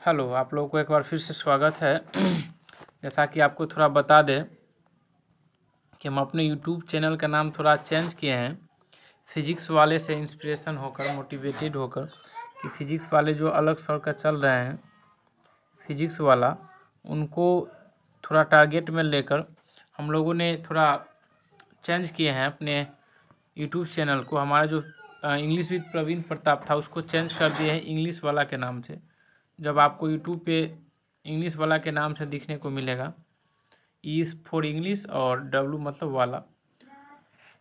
Hello, आप लोगों को एक बार फिर से स्वागत है। जैसा कि आपको थोड़ा बता दें कि हम अपने यूट्यूब चैनल का नाम थोड़ा चेंज किए हैं, फिजिक्स वाले से इंस्पिरेशन होकर, मोटिवेटेड होकर कि फिजिक्स वाले जो अलग सर का चल रहे हैं फिजिक्स वाला, उनको थोड़ा टारगेट में लेकर हम लोगों ने थोड़ा चेंज किए हैं अपने यूट्यूब चैनल को। हमारा जो इंग्लिश विद प्रवीण प्रताप था उसको चेंज कर दिए हैं इंग्लिश वाला के नाम से। जब आपको यूट्यूब पे इंग्लिश वाला के नाम से दिखने को मिलेगा, ई फॉर इंग्लिश और डब्लू मतलब वाला,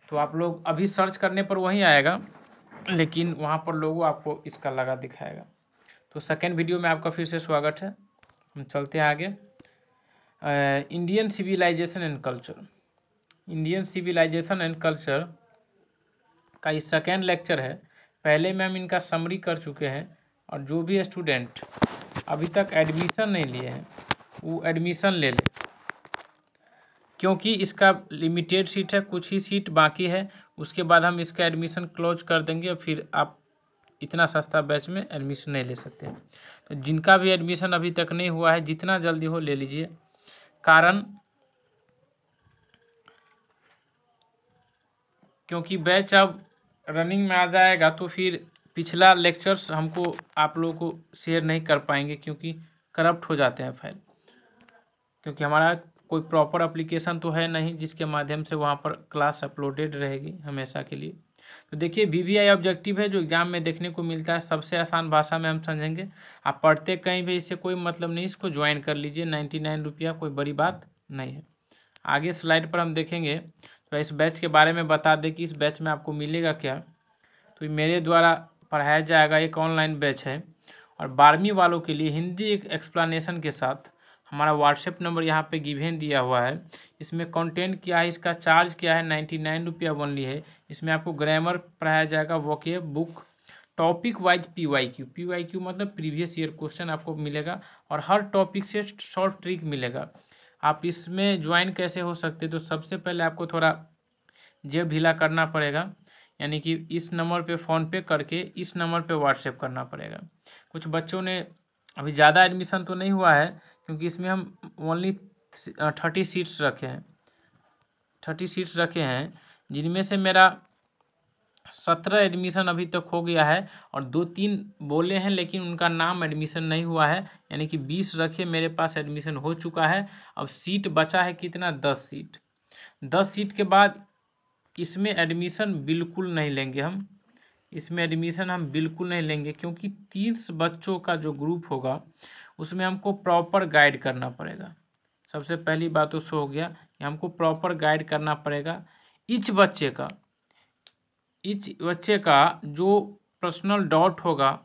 तो आप लोग अभी सर्च करने पर वहीं आएगा, लेकिन वहाँ पर लोगो आपको इसका लगा दिखाएगा। तो सेकेंड वीडियो में आपका फिर से स्वागत है। हम चलते हैं आगे। Indian civilisation and culture, Indian civilisation and culture का ये सेकेंड लेक्चर है। पहले में हम इनका समरी कर चुके हैं, और जो भी स्टूडेंट अभी तक एडमिशन नहीं लिए हैं वो एडमिशन ले ले, क्योंकि इसका लिमिटेड सीट है, कुछ ही सीट बाकी है। उसके बाद हम इसका एडमिशन क्लोज कर देंगे और फिर आप इतना सस्ता बैच में एडमिशन नहीं ले सकते। तो जिनका भी एडमिशन अभी तक नहीं हुआ है, जितना जल्दी हो ले लीजिए। कारण क्योंकि बैच अब रनिंग में आ जाएगा तो फिर पिछला लेक्चर्स हमको आप लोगों को शेयर नहीं कर पाएंगे, क्योंकि करप्ट हो जाते हैं फाइल। क्योंकि हमारा कोई प्रॉपर एप्लीकेशन तो है नहीं जिसके माध्यम से वहाँ पर क्लास अपलोडेड रहेगी हमेशा के लिए। तो देखिए, VVI ऑब्जेक्टिव है जो एग्जाम में देखने को मिलता है, सबसे आसान भाषा में हम समझेंगे। आप पढ़ते कहीं भी, इससे कोई मतलब नहीं, इसको ज्वाइन कर लीजिए। 99 रुपया कोई बड़ी बात नहीं है। आगे स्लाइड पर हम देखेंगे तो इस बैच के बारे में बता दें कि इस बैच में आपको मिलेगा क्या। तो मेरे द्वारा पढ़ाया जाएगा, एक ऑनलाइन बैच है, और 12वीं वालों के लिए हिंदी एक एक्सप्लेनेशन के साथ। हमारा व्हाट्सएप नंबर यहाँ पे गिवन दिया हुआ है। इसमें कंटेंट क्या है, इसका चार्ज क्या है, 99 रुपया ओनली है। इसमें आपको ग्रामर पढ़ाया जाएगा, vocab book, topic wise PYQ मतलब प्रीवियस ईयर क्वेश्चन आपको मिलेगा, और हर टॉपिक से शॉर्ट ट्रिक मिलेगा। आप इसमें ज्वाइन कैसे हो सकते, तो सबसे पहले आपको थोड़ा जेब ढीला करना पड़ेगा, यानी कि इस नंबर पे फ़ोन पे करके इस नंबर पे व्हाट्सएप करना पड़ेगा। कुछ बच्चों ने अभी ज़्यादा एडमिशन तो नहीं हुआ है, क्योंकि इसमें हम ओनली 30 सीट्स रखे हैं, 30 सीट्स रखे हैं, जिनमें से मेरा 17 एडमिशन अभी तक हो गया है, और 2-3 बोले हैं लेकिन उनका नाम एडमिशन नहीं हुआ है। यानी कि 20 रखे मेरे पास एडमिशन हो चुका है। अब सीट बचा है कितना, 10 सीट। 10 सीट के बाद इसमें एडमिशन बिल्कुल नहीं लेंगे हम, इसमें एडमिशन हम बिल्कुल नहीं लेंगे, क्योंकि 30 बच्चों का जो ग्रुप होगा उसमें हमको प्रॉपर गाइड करना पड़ेगा। सबसे पहली बात तो सो हो गया कि हमको प्रॉपर गाइड करना पड़ेगा। ईच बच्चे का जो पर्सनल डाउट होगा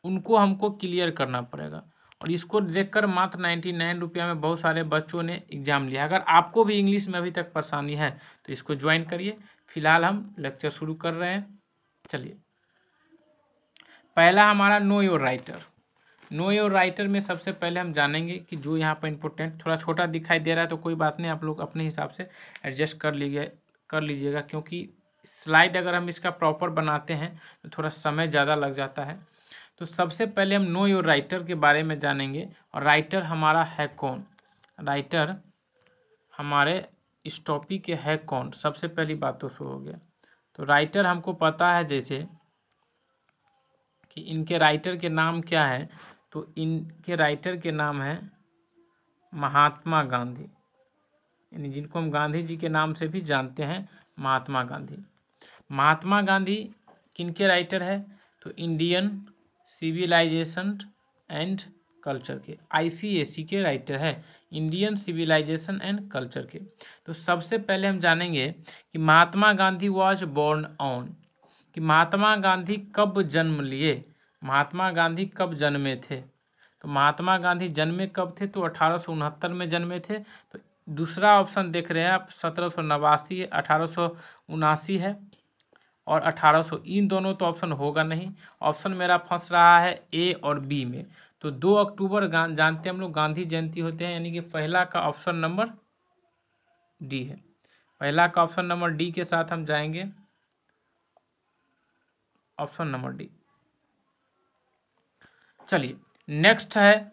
उनको हमको क्लियर करना पड़ेगा, और इसको देखकर मात्र 99 रुपया में बहुत सारे बच्चों ने एग्ज़ाम लिया। अगर आपको भी इंग्लिश में अभी तक परेशानी है तो इसको ज्वाइन करिए। फिलहाल हम लेक्चर शुरू कर रहे हैं। चलिए, पहला हमारा know your writer. Know your writer में सबसे पहले हम जानेंगे कि जो यहाँ पर इम्पोर्टेंट, थोड़ा छोटा दिखाई दे रहा है तो कोई बात नहीं, आप लोग अपने हिसाब से एडजस्ट कर लीजिएगा, क्योंकि स्लाइड अगर हम इसका प्रॉपर बनाते हैं तो थोड़ा समय ज़्यादा लग जाता है। तो सबसे पहले हम नो योर राइटर के बारे में जानेंगे, और राइटर हमारा है कौन, राइटर हमारे इस टॉपिक के है कौन। सबसे पहली बात तो शुरू हो गया। तो राइटर हमको पता है जैसे कि इनके राइटर के नाम क्या है, तो इनके राइटर के नाम है महात्मा गांधी, यानी जिनको हम गांधी जी के नाम से भी जानते हैं, महात्मा गांधी। महात्मा गांधी किनके राइटर है, तो इंडियन सिविलाइजेशन एंड कल्चर के, ICAC के राइटर है, इंडियन सिविलाइजेशन एंड कल्चर के। तो सबसे पहले हम जानेंगे कि Mahatma Gandhi was born on, कि महात्मा गांधी कब जन्म लिए, महात्मा गांधी कब जन्मे थे। तो महात्मा गांधी जन्मे कब थे, तो 1869 में जन्मे थे। तो दूसरा ऑप्शन देख रहे हैं आप, 1789, 1879 है, और 1800, इन दोनों तो ऑप्शन होगा नहीं। ऑप्शन मेरा फंस रहा है A और B में। तो 2 अक्टूबर जानते हैं हम लोग गांधी जयंती होते हैं, यानी कि पहला का ऑप्शन नंबर D है। पहला का ऑप्शन नंबर D के साथ हम जाएंगे, ऑप्शन नंबर D। चलिए, नेक्स्ट है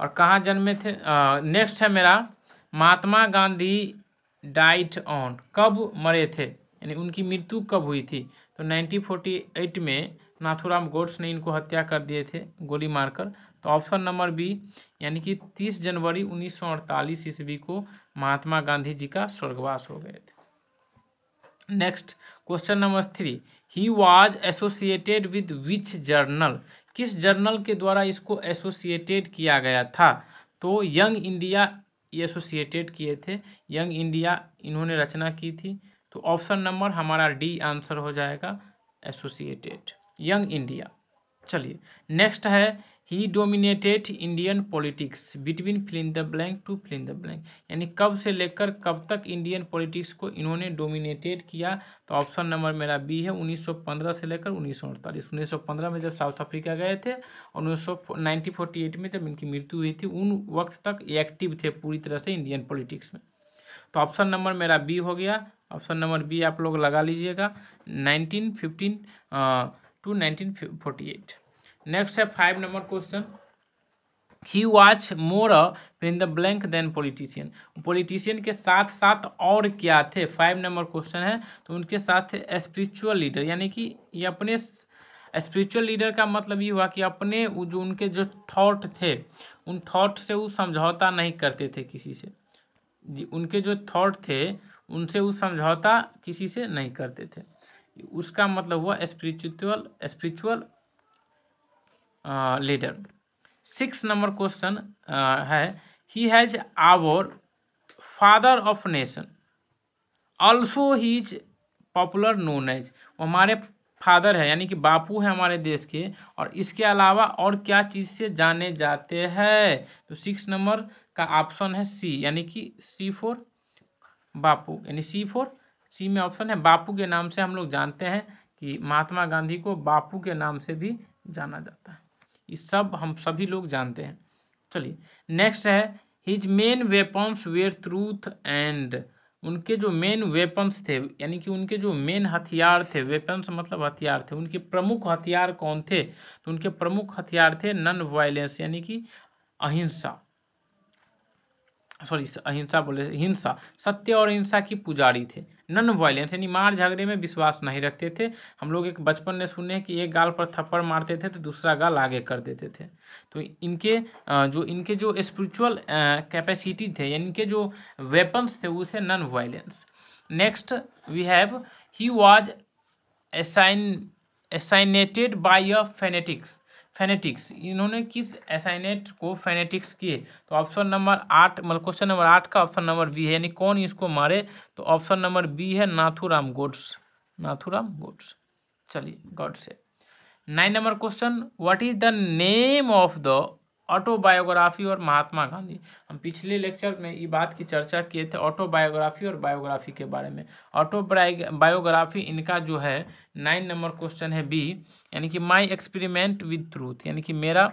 और कहाँ जन्मे थे, नेक्स्ट है मेरा महात्मा गांधी डाइट ऑन, कब मरे थे यानी उनकी मृत्यु कब हुई थी। तो 1948 में नाथूराम गोड्स ने इनको हत्या कर दिए थे गोली मारकर। तो ऑप्शन नंबर बी यानी कि 30 जनवरी 1948 ईस्वी को महात्मा गांधी जी का स्वर्गवास हो गए थे। Next question number 3, he was associated with which journal, किस जर्नल के द्वारा इसको एसोसिएटेड किया गया था। तो यंग इंडिया ये एसोसिएटेड किए थे, यंग इंडिया इन्होंने रचना की थी। तो ऑप्शन नंबर हमारा डी आंसर हो जाएगा, एसोसिएटेड यंग इंडिया। चलिए नेक्स्ट है, he dominated Indian politics between fill in the blank to fill in the blank, यानी कब से लेकर कब तक इंडियन पॉलिटिक्स को इन्होंने डोमिनेटेड किया। तो ऑप्शन नंबर मेरा बी है, 1915 से लेकर 1948। 1915 में जब साउथ अफ्रीका गए थे और 1948 में जब इनकी मृत्यु हुई थी, उन वक्त तक एक्टिव थे पूरी तरह से इंडियन पॉलिटिक्स में। तो ऑप्शन नंबर मेरा बी हो गया, ऑप्शन नंबर बी आप लोग लगा लीजिएगा, 1915 टू 1948। नेक्स्ट है 5 number question, he watch more in the blank than politician, politician के साथ साथ और क्या थे। 5 नंबर क्वेश्चन है, तो उनके साथ थे स्पिरिचुअल लीडर, यानी कि ये अपने स्पिरिचुअल लीडर का मतलब ये हुआ कि अपने जो उनके जो थॉट थे उन थॉट से वो समझौता नहीं करते थे किसी से, उनके जो थॉट थे उनसे वो समझौता किसी से नहीं करते थे, उसका मतलब हुआ स्पिरिचुअल लीडर। 6 नंबर क्वेश्चन है, he has our father of nation also he is popular known as, वो हमारे फादर है यानी कि बापू है हमारे देश के, और इसके अलावा और क्या चीज़ से जाने जाते हैं। तो 6 नंबर का ऑप्शन है सी, यानी कि सी फॉर बापू, यानी सी में ऑप्शन है बापू के नाम से हम लोग जानते हैं कि महात्मा गांधी को बापू के नाम से भी जाना जाता है, ये सब हम सभी लोग जानते हैं। चलिए नेक्स्ट है, his main weapons were truth and, उनके जो मेन वेपन्स थे यानी कि उनके जो मेन हथियार थे, वेपन्स मतलब हथियार थे, उनके प्रमुख हथियार कौन थे। तो उनके प्रमुख हथियार थे नॉन वायलेंस, यानी कि अहिंसा, अहिंसा बोले, हिंसा, सत्य और हिंसा की पुजारी थे। नॉन वायलेंस यानी मार झगड़े में विश्वास नहीं रखते थे। हम लोग एक बचपन में सुने कि एक गाल पर थप्पड़ मारते थे तो दूसरा गाल आगे कर देते थे। तो इनके जो स्पिरिचुअल कैपेसिटी थे यानी इनके जो वेपन्स थे वो थे non violence. Next we have, he was assassinated by a fanatics, इन्होंने किस असाइनेट को फेनेटिक्स किए। तो ऑप्शन नंबर 8 मतलब क्वेश्चन नंबर 8 का ऑप्शन नंबर बी है, यानी कौन इसको मारे। तो ऑप्शन नंबर बी है नाथूराम गोड्स। चलिए गॉड से। 9 number question, what is the name of the autobiography और महात्मा गांधी। हम पिछले लेक्चर में ये बात की चर्चा किए थे ऑटोबायोग्राफी और बायोग्राफी के बारे में। ऑटोबायोग्राफी इनका जो है 9 नंबर क्वेश्चन है बी, यानी कि माई एक्सपेरिमेंट विद ट्रूथ, यानी कि मेरा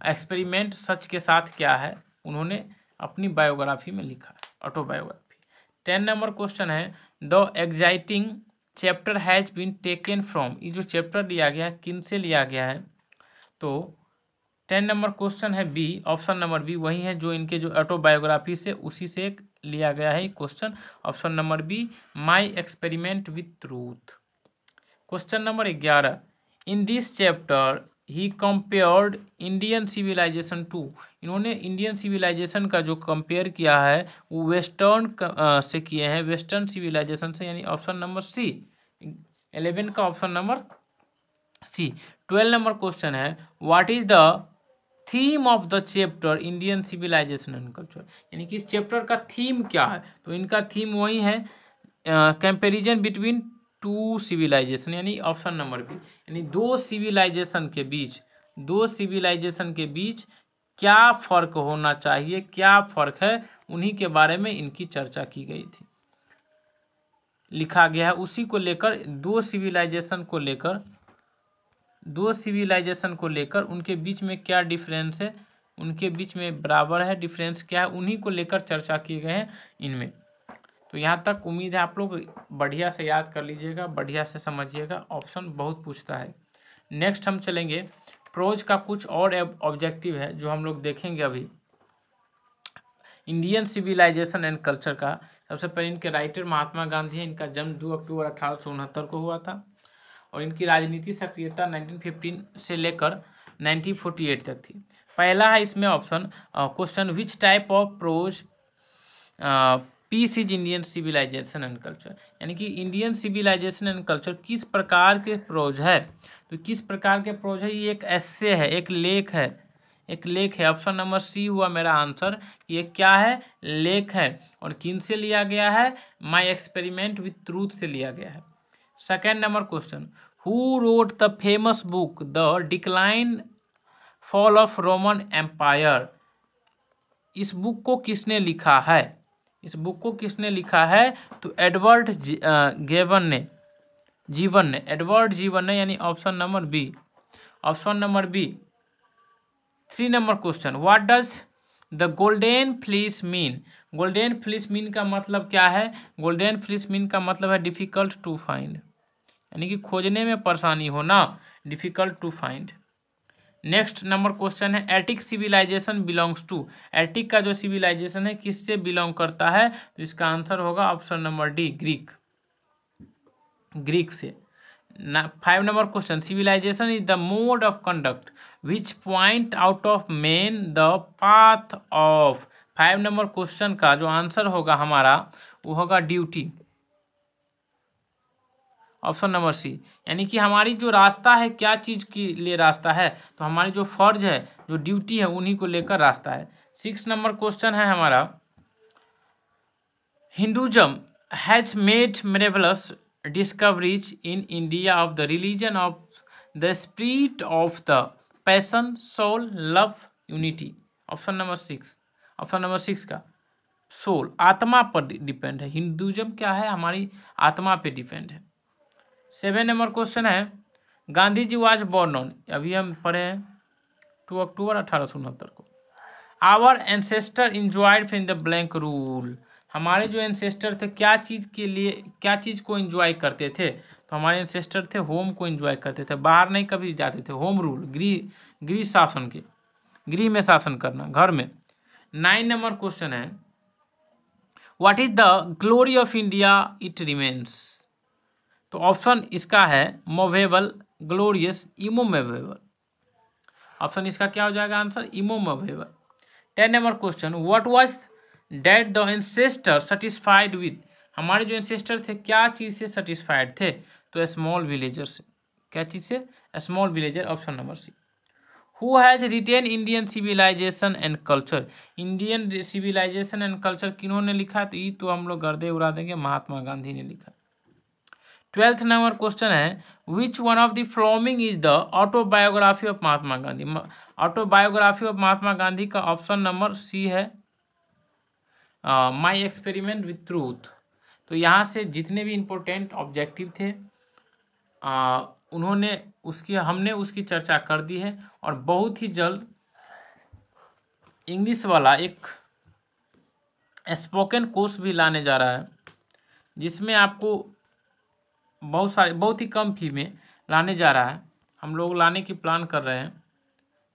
एक्सपेरिमेंट सच के साथ क्या है, उन्होंने अपनी बायोग्राफी में लिखा है ऑटोबायोग्राफी। 10 नंबर क्वेश्चन है, the exciting chapter has been taken from, ये जो चैप्टर लिया गया है किन से लिया गया है। तो 10 नंबर क्वेश्चन है बी, ऑप्शन नंबर बी वही है जो इनके जो ऑटोबायोग्राफी से उसी से लिया गया है question, option number B my experiment with truth. Question number 11, in this chapter he compared Indian civilisation to, इन्होंने इंडियन सिविलाइजेशन का जो कंपेयर किया है वो वेस्टर्न से किए हैं, वेस्टर्न सिविलाइजेशन से, यानी ऑप्शन नंबर सी। 11 का option number C. 12 number question है, what is the theme of the chapter Indian civilisation and culture, यानी कि इस चैप्टर का थीम क्या है। तो इनका थीम वही है कंपैरिजन बिटवीन टू सिविलाइजेशन, यानी ऑप्शन नंबर बी, यानी दो सिविलाइजेशन के बीच क्या फर्क होना चाहिए, क्या फर्क है, उन्हीं के बारे में इनकी चर्चा की गई थी, लिखा गया है। उसी को लेकर दो सिविलाइजेशन को लेकर उनके बीच में क्या डिफरेंस है, उनके बीच में बराबर है, डिफरेंस क्या है, उन्हीं को लेकर चर्चा किए गए हैं इनमें। तो यहाँ तक उम्मीद है आप लोग बढ़िया से याद कर लीजिएगा, बढ़िया से समझिएगा, ऑप्शन बहुत पूछता है। नेक्स्ट हम चलेंगे प्रोज का कुछ और ऑब्जेक्टिव है जो हम लोग देखेंगे अभी। इंडियन सिविलाइजेशन एंड कल्चर का सबसे पहले इनके राइटर महात्मा गांधी हैं। इनका जन्म 2 अक्टूबर 1869 को हुआ था और इनकी राजनीति सक्रियता 1915 से लेकर 1948 तक थी। पहला है इसमें option question, which type of prose piece is Indian civilisation and culture, यानी कि इंडियन सिविलाइजेशन एंड कल्चर किस प्रकार के प्रोज है। तो किस प्रकार के प्रोज है, ये एक एस्से है, एक लेख है, एक लेख है। ऑप्शन नंबर सी हुआ मेरा आंसर। ये क्या है, लेख है। और किन से लिया गया है, माय एक्सपेरिमेंट विथ ट्रूथ से लिया गया है। Second number question, who wrote the famous book the decline fall of Roman empire, इस बुक को किसने लिखा है, इस बुक को किसने लिखा है। तो एडवर्ड जीवन ने, एडवर्ड जीवन ने, यानी option number B, option number B. 3 number question, what does the golden fleece mean, golden fleece mean का मतलब क्या है। गोल्डन फ्लीस मीन का मतलब है डिफिकल्ट टू फाइंड, यानी कि खोजने में परेशानी होना, difficult to find. Next number question है, Attic civilisation belongs to, Attic का जो सिविलाइजेशन है किससे बिलोंग करता है। तो इसका आंसर होगा option number D, Greek, Greek से। 5 number question, civilisation is the mode of conduct which point out of man the path of. 5 number question का जो आंसर होगा हमारा वो होगा ड्यूटी, ऑप्शन नंबर सी, यानी कि हमारी जो रास्ता है क्या चीज़ के लिए रास्ता है, तो हमारी जो फर्ज है, जो ड्यूटी है, उन्हीं को लेकर रास्ता है। 6 नंबर क्वेश्चन है हमारा, Hinduism has made marvellous discoveries in India of the religion of the spirit of the passion soul love unity. Option number 6, option number 6 का सोल, आत्मा पर डिपेंड है। हिंदुज़म क्या है, हमारी आत्मा पे डिपेंड है। 7 नंबर क्वेश्चन है, Gandhi ji was born on, अभी हम पढ़े हैं 2 अक्टूबर 1869 को। Our ancestor enjoyed in the blank rule, हमारे जो एंसेस्टर थे क्या चीज़ के लिए, क्या चीज़ को एंजॉय करते थे। तो हमारे एंसेस्टर थे होम को एंजॉय करते थे, बाहर नहीं कभी जाते थे। होम रूल, गृह शासन के, गृह में शासन करना, घर में। 9 नंबर क्वेश्चन है, what is the glory of India it remains. तो ऑप्शन इसका है मूवेबल, ग्लोरियस, इमूवेबल। ऑप्शन इसका क्या हो जाएगा answer, immovable. 10 number question, what was that the ancestor satisfied with, हमारे जो एंसेस्टर थे क्या चीज़ से सेटिस्फाइड थे। तो स्मॉल विलेजर से, क्या चीज़ से, small villager, option number C. Who has written Indian civilisation and culture, Indian civilisation and culture किन्होंने लिखा। तो ये तो हम लोग गर्दे उड़ा देंगे, महात्मा गांधी ने लिखा। 12th नंबर क्वेश्चन है, which one of the following is the autobiography of Mahatma Gandhi. Autobiography of Mahatma Gandhi का ऑप्शन नंबर सी है, माई एक्सपेरिमेंट विथ ट्रूथ। तो यहाँ से जितने भी इम्पोर्टेंट ऑब्जेक्टिव थे हमने उसकी चर्चा कर दी है। और बहुत ही जल्द इंग्लिश वाला एक स्पोकन कोर्स भी लाने जा रहा है, जिसमें आपको बहुत ही कम फी में लाने जा रहा है, हम लोग लाने की प्लान कर रहे हैं।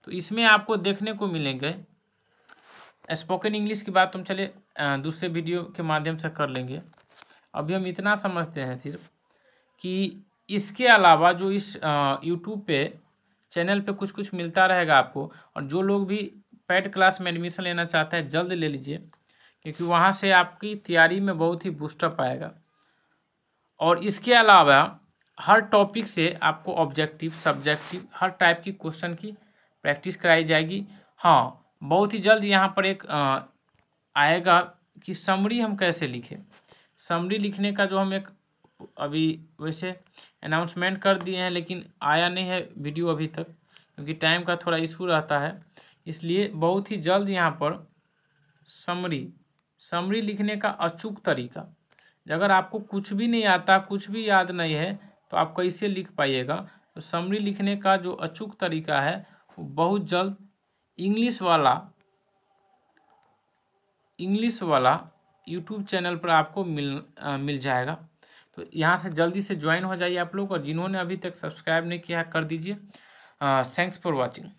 तो इसमें आपको देखने को मिलेंगे स्पोकन इंग्लिश की बात, तुम चले दूसरे वीडियो के माध्यम से कर लेंगे। अभी हम इतना समझते हैं सिर्फ कि इसके अलावा जो इस यूट्यूब पे चैनल पे कुछ कुछ मिलता रहेगा आपको। और जो लोग भी पेड क्लास में एडमिशन लेना चाहते हैं जल्द ले लीजिए, क्योंकि वहाँ से आपकी तैयारी में बहुत ही बूस्टअप आएगा। और इसके अलावा हर टॉपिक से आपको ऑब्जेक्टिव, सब्जेक्टिव, हर टाइप की क्वेश्चन की प्रैक्टिस कराई जाएगी। हाँ, बहुत ही जल्द यहाँ पर एक आएगा कि समरी हम कैसे लिखें। समरी लिखने का जो हम एक अभी वैसे अनाउंसमेंट कर दिए हैं, लेकिन आया नहीं है वीडियो अभी तक, क्योंकि टाइम का थोड़ा इशू रहता है। इसलिए बहुत ही जल्द यहाँ पर समरी लिखने का अचूक तरीका, अगर आपको कुछ भी नहीं आता, कुछ भी याद नहीं है, तो आप कैसे लिख पाइएगा। तो समरी लिखने का जो अचूक तरीका है वो बहुत जल्द इंग्लिश वाला यूट्यूब चैनल पर आपको मिल जाएगा। तो यहाँ से जल्दी से ज्वाइन हो जाइए आप लोग। और जिन्होंने अभी तक सब्सक्राइब नहीं किया है कर दीजिए। Thanks for watching.